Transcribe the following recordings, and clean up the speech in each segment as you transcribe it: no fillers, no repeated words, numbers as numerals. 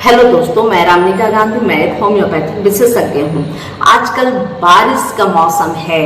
Hello दोस्तों, मैं रामनिका गांधी, मैं एक होम्योपैथिक विशेषज्ञ हूँ। आजकल बारिश का मौसम है,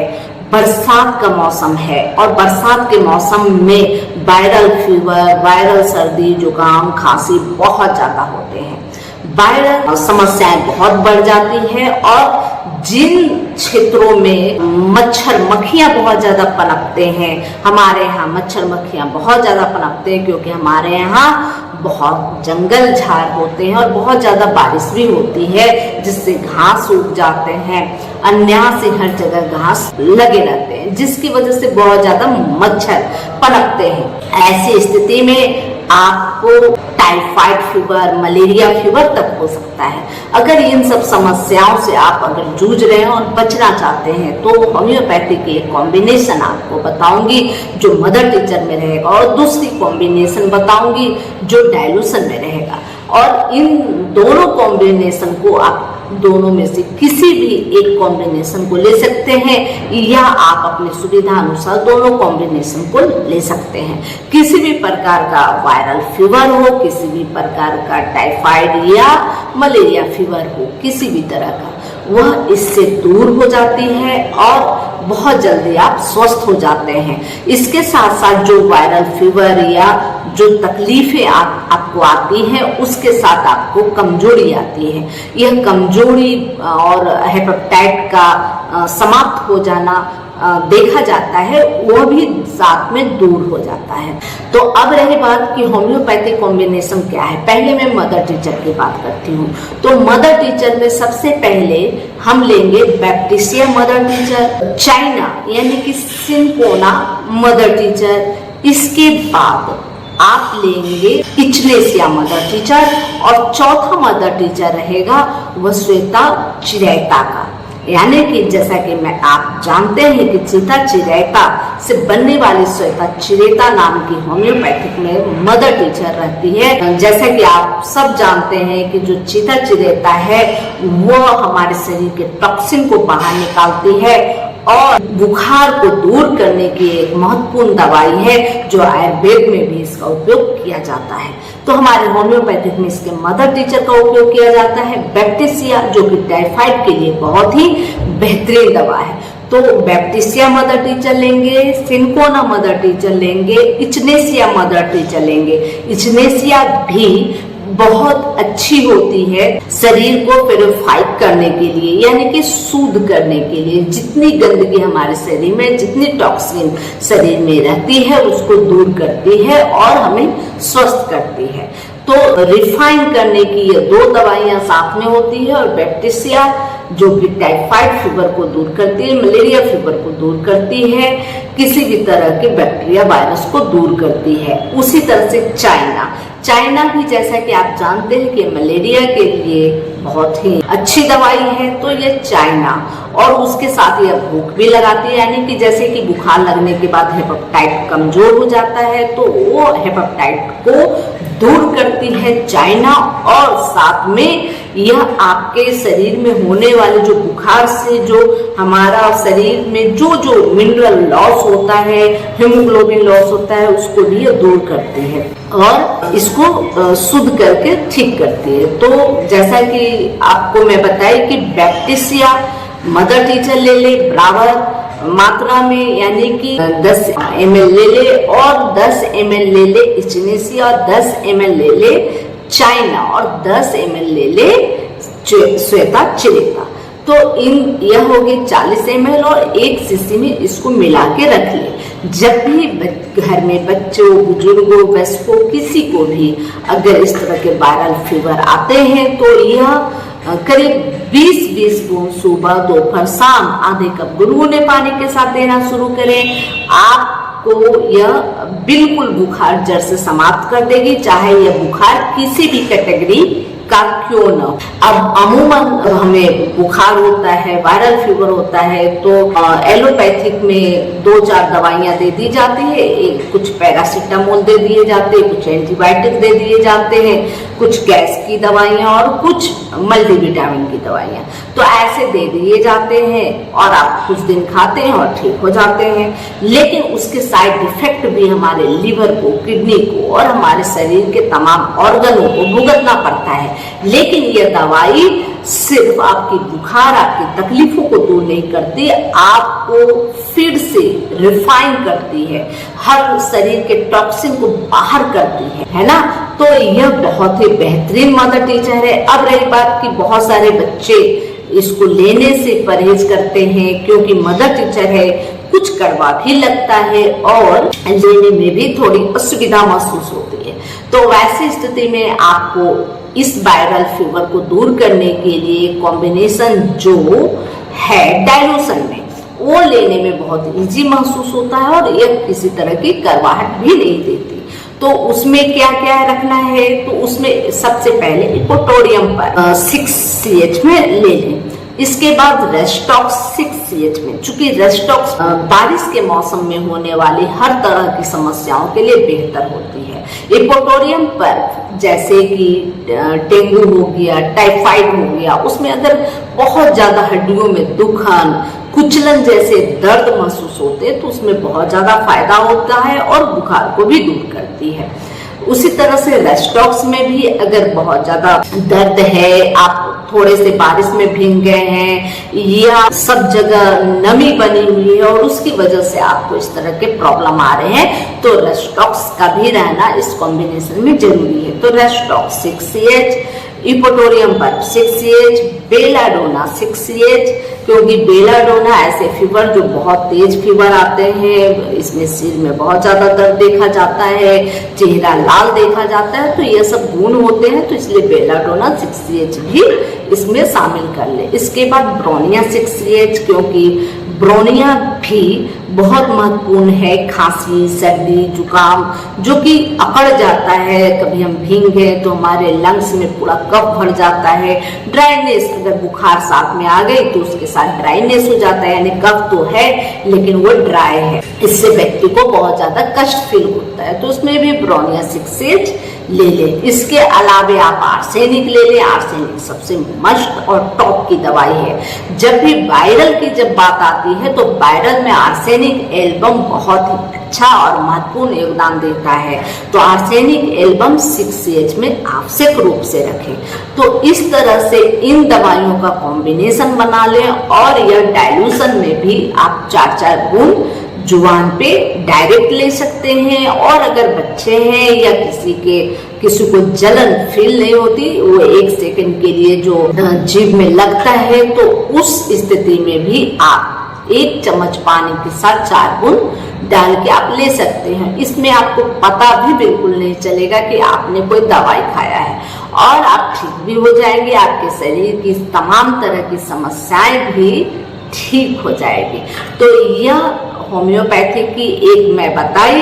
बरसात का मौसम है और बरसात के मौसम में वायरल फीवर, वायरल सर्दी, जुकाम, खांसी बहुत ज़्यादा होते हैं। वायरल समस्याएं बहुत बढ़ जाती है और जिन क्षेत्रों में मच्छर मक्खियां बहुत ज़्यादा पनपते हैं, हमारे यहाँ मच्छर मक्खियां बहुत ज़्यादा पनपते हैं क्योंकि हमारे यहाँ बहुत जंगल झाड़ होते हैं और बहुत ज़्यादा बारिश भी होती है, जिससे घास उग जाते हैं। अन्य से हर जगह घास लगे रहते हैं, जिसकी वजह से बहुत ज़्यादा मच्छर पनपते हैं। ऐसी स्थिति में आपको टाइफाइड फीवर, मलेरिया फीवर तक हो सकता है। अगर इन सब समस्याओं से आप अगर जूझ रहे हैं और बचना चाहते हैं तो होम्योपैथी की एक कॉम्बिनेशन आपको बताऊंगी जो मदर टीचर में रहेगा और दूसरी कॉम्बिनेशन बताऊंगी जो डाइल्यूशन में रहेगा। और इन दोनों कॉम्बिनेशन को आप दोनों में से किसी भी एक कॉम्बिनेशन को ले सकते हैं या आप अपनी सुविधा अनुसार दोनों कॉम्बिनेशन को ले सकते हैं। किसी भी प्रकार का वायरल फीवर हो, किसी भी प्रकार का टाइफाइड या मलेरिया फीवर हो, किसी भी तरह का, वह इससे दूर हो जाती है और बहुत जल्दी आप स्वस्थ हो जाते हैं। इसके साथ साथ जो वायरल फीवर या जो तकलीफें आपको आती हैं, उसके साथ आपको कमजोरी आती है। यह कमजोरी और हेपेटाइट का समाप्त हो जाना देखा जाता है, वह भी साथ में दूर हो जाता है। तो अब रही बात कि होम्योपैथिक कॉम्बिनेशन क्या है। पहले मैं मदर टीचर की बात करती हूँ। तो मदर टीचर में सबसे पहले हम लेंगे बैक्टीरिया मदर टीचर, चाइना यानी कि सिंकोना मदर टीचर। इसके बाद आप लेंगे इचनेसिया मदर टीचर और चौथा मदर टीचर रहेगा वह श्वेता चिरैता का। यानी कि जैसा कि आप जानते हैं कि चीता चिरैता से बनने वाली श्वेता चिरैता नाम की होम्योपैथिक में मदर टीचर रहती है। जैसा कि आप सब जानते हैं कि जो चीता चिरैता है वो हमारे शरीर के टॉक्सिन को बाहर निकालती है और बुखार को दूर करने की एक महत्वपूर्ण दवाई है, जो आयुर्वेद में भी इसका उपयोग किया जाता है। तो हमारे होम्योपैथिक में इसके मदर टीचर का उपयोग किया जाता है बैक्टीरिया, जो कि टाइफाइड के लिए बहुत ही बेहतरीन दवा है। तो बैक्टीरिया मदर टीचर लेंगे, सिंकोना मदर टीचर लेंगे, इचनेसिया मदर टीचर लेंगे। इचनेसिया भी बहुत अच्छी होती है शरीर को प्यूरिफाई करने के लिए, यानी कि शुद्ध करने के लिए। जितनी गंदगी हमारे शरीर में, जितनी टॉक्सिन शरीर में रहती है, उसको दूर करती है और हमें स्वस्थ करती है। तो रिफाइन करने की ये दो दवाइयां साथ में होती है। और बैक्टीरिया जो कि टाइफाइड फीवर को दूर करती है, मलेरिया फीवर को दूर करती है, किसी भी तरह के बैक्टीरिया वायरस को दूर करती है। उसी तरह से चाइना भी जैसा कि आप जानते हैं कि मलेरिया के लिए बहुत ही अच्छी दवाई है। तो ये चाइना, और उसके साथ ये भूख भी लगाती है, यानी कि जैसे कि बुखार लगने के बाद हेपेटाइट कमजोर हो जाता है तो वो हेपेटाइट को दूर करती है चाइना। और साथ में यह आपके शरीर में होने वाले जो बुखार से जो हमारा शरीर में जो मिनरल लॉस होता है, हीमोग्लोबिन लॉस होता है, उसको भी यह दूर करती है और इसको शुद्ध करके ठीक करती है। तो जैसा कि आपको मैं बताई कि बैक्टीरिया मदर टीचर ले बराबर मात्रा में, यानी कि 10 ml ले और 10 ml ले इचनेसिया और 10 ml ले चाइना और 10 ml ले श्वेता चिरैता। तो यह हो गई 40 ml और 1 शीशी में इसको मिला के रख ले। जब भी घर में बच्चों, बुजुर्गों, वयस्कों, किसी को भी अगर इस तरह के वायरल फीवर आते हैं तो यह करीब 20-20 बूंद सुबह, दोपहर, शाम आधे कप गुनगुने पानी के साथ देना शुरू करें। आपको यह बिल्कुल बुखार जड़ से समाप्त कर देगी, चाहे यह बुखार किसी भी कैटेगरी का क्यों न। अब अमूमन हमें बुखार होता है, वायरल फीवर होता है तो एलोपैथिक में 2-4 दवाइयां दे दी जाती है। कुछ पैरासीटामोल दे दिए जाते हैं, कुछ एंटीबायोटिक दे दिए जाते हैं, कुछ गैस की दवाइयां और कुछ मल्टीविटामिन की दवाइयां। तो ऐसे दे दिए जाते हैं और आप कुछ दिन खाते हैं और ठीक हो जाते हैं। लेकिन उसके साइड इफेक्ट भी हमारे लीवर को, किडनी को और हमारे शरीर के तमाम ऑर्गनों को भुगतना पड़ता है। लेकिन यह दवाई सिर्फ आपकी बुखार, आपकी तकलीफों को दूर नहीं करती, आपको फिर से रिफाइन करती है, हर शरीर के टॉक्सिन को बाहर करती है ना। तो यह बहुत ही बेहतरीन मदर टीचर है। अब रही बात कि बहुत सारे बच्चे इसको लेने से परहेज करते हैं क्योंकि मदर टीचर है, कुछ कड़वा भी लगता है और लेने में भी थोड़ी असुविधा महसूस होती है। तो वैसी स्थिति में आपको इस वायरल फीवर को दूर करने के लिए कॉम्बिनेशन जो है डाइल्यूशन में, वो लेने में बहुत इजी महसूस होता है और यह किसी तरह की करवाहट भी नहीं देती। तो उसमें क्या क्या रखना है, तो उसमें सबसे पहले इपोटोरियम पर 6CH में ले लें। इसके बाद रेस्टॉक्स 6CH में, चूंकि रेस्टॉक्स बारिश के मौसम में होने वाली हर तरह की समस्याओं के लिए बेहतर होती है। इपोटोरियम पर जैसे कि डेंगू हो गया, टाइफाइड हो गया, उसमें अगर बहुत ज्यादा हड्डियों में दुखन, कुचलन जैसे दर्द महसूस होते हैं तो उसमें बहुत ज्यादा फायदा होता है और बुखार को भी दूर करती है। उसी तरह से रेस्टॉक्स में भी अगर बहुत ज्यादा दर्द है, आप थोड़े से बारिश में भीग गए हैं या सब जगह नमी बनी हुई है और उसकी वजह से आपको इस तरह के प्रॉब्लम आ रहे हैं, तो रेस्टॉक्स का भी रहना इस कॉम्बिनेशन में जरूरी है। तो रेस्टॉक्स 6CH, इपोटोरियम पर 6CH, बेलाडोना 6CH, क्योंकि बेलाडोना ऐसे फीवर जो बहुत तेज फीवर आते हैं, इसमें सिर में बहुत ज्यादा दर्द देखा जाता है, चेहरा लाल देखा जाता है, तो ये सब गुण होते हैं, तो इसलिए बेलाडोना 6CH भी इसमें शामिल कर ले। इसके बाद ब्रोनिया 6CH, क्योंकि ब्रोनिया भी बहुत महत्वपूर्ण है, खांसी, सर्दी, जुकाम जो कि अकड़ जाता है, कभी हम भीगे तो हमारे लंग्स में पूरा कफ भर जाता है, ड्राइनेस, अगर बुखार साथ में आ गई तो उसके साथ ड्राइनेस हो जाता है, यानी कफ तो है लेकिन वो ड्राई है, इससे व्यक्ति को बहुत ज्यादा कष्ट फील होता है, तो उसमें भी ब्रोनिया 6CH ले लें। इसके अलावे आप आर्सेनिक ले लें। आर्सेनिक सबसे मस्ट और टॉप की दवाई है। जब भी वायरल की जब बात आती है तो वायरल में आर्सेनिक एल्बम बहुत ही अच्छा और महत्वपूर्ण योगदान देता है, तो आर्सेनिक एल्बम 6CH में आवश्यक रूप से रखें। तो इस तरह से इन दवाइयों का कॉम्बिनेशन बना लें और यह डाइल्यूशन में भी आप 4-4 बूंद जुबान पे डायरेक्ट ले सकते हैं। और अगर बच्चे हैं या किसी को जलन फील नहीं होती, वो 1 सेकंड के लिए जो जीभ में लगता है, तो उस स्थिति में भी आप 1 चम्मच पानी के साथ 4 बूंद डाल के आप ले सकते हैं। इसमें आपको पता भी बिल्कुल नहीं चलेगा कि आपने कोई दवाई खाया है और आप ठीक भी हो जाएंगे। आपके शरीर की तमाम तरह की समस्याएं भी ठीक हो जाएगी। तो यह होम्योपैथी की एक मैं बताई,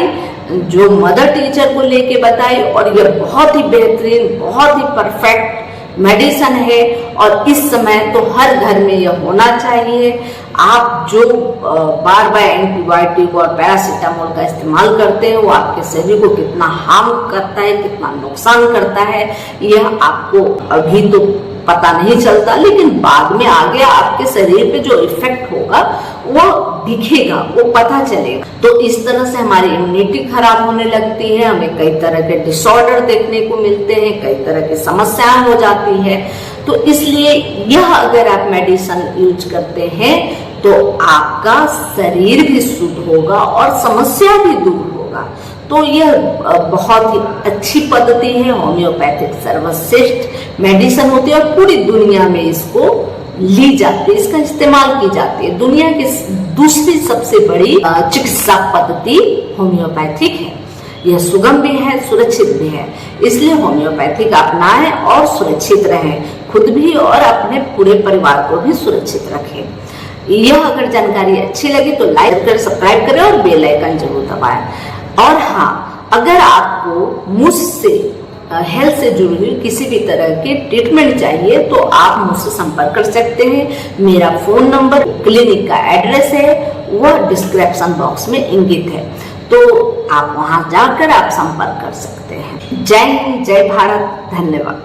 जो मदर टीचर को लेके बताई, और यह बहुत ही बेहतरीन, बहुत ही परफेक्ट मेडिसिन है और इस समय तो हर घर में यह होना चाहिए। आप जो बार बार एंटीबायोटिक और पैरासीटामोल का इस्तेमाल करते हैं वो आपके शरीर को कितना हार्म करता है, कितना नुकसान करता है, यह आपको अभी तो पता नहीं चलता, लेकिन बाद में आगे आपके शरीर पे जो इफेक्ट होगा वो दिखेगा, वो पता चलेगा। तो इस तरह से हमारी इम्यूनिटी खराब होने लगती है, हमें कई तरह के डिसऑर्डर देखने को मिलते हैं, कई तरह की समस्याएं हो जाती है। तो इसलिए यह अगर आप मेडिसिन यूज करते हैं तो आपका शरीर भी शुद्ध होगा और समस्या भी दूर होगा। तो यह बहुत ही अच्छी पद्धति है, होम्योपैथिक सर्वश्रेष्ठ मेडिसिन होती है और पूरी दुनिया में इसको ली जाती है, इसका इस्तेमाल की जाती है। दुनिया की दूसरी सबसे बड़ी चिकित्सा पद्धति होम्योपैथिक है। यह सुगम भी है, सुरक्षित भी है, इसलिए होम्योपैथिक अपनाएं और सुरक्षित रहें, खुद भी और अपने पूरे परिवार को भी सुरक्षित रखें। यह अगर जानकारी अच्छी लगी तो लाइक करें, सब्सक्राइब करें और बेल आइकन जरूर दबाएं। और हाँ, अगर आपको मुझसे हेल्थ से जुड़ी हुई किसी भी तरह की ट्रीटमेंट चाहिए तो आप मुझसे संपर्क कर सकते हैं। मेरा फोन नंबर, क्लिनिक का एड्रेस है, वह डिस्क्रिप्शन बॉक्स में इंगित है, तो आप वहां जाकर आप संपर्क कर सकते हैं। जय हिंद, जय भारत, धन्यवाद।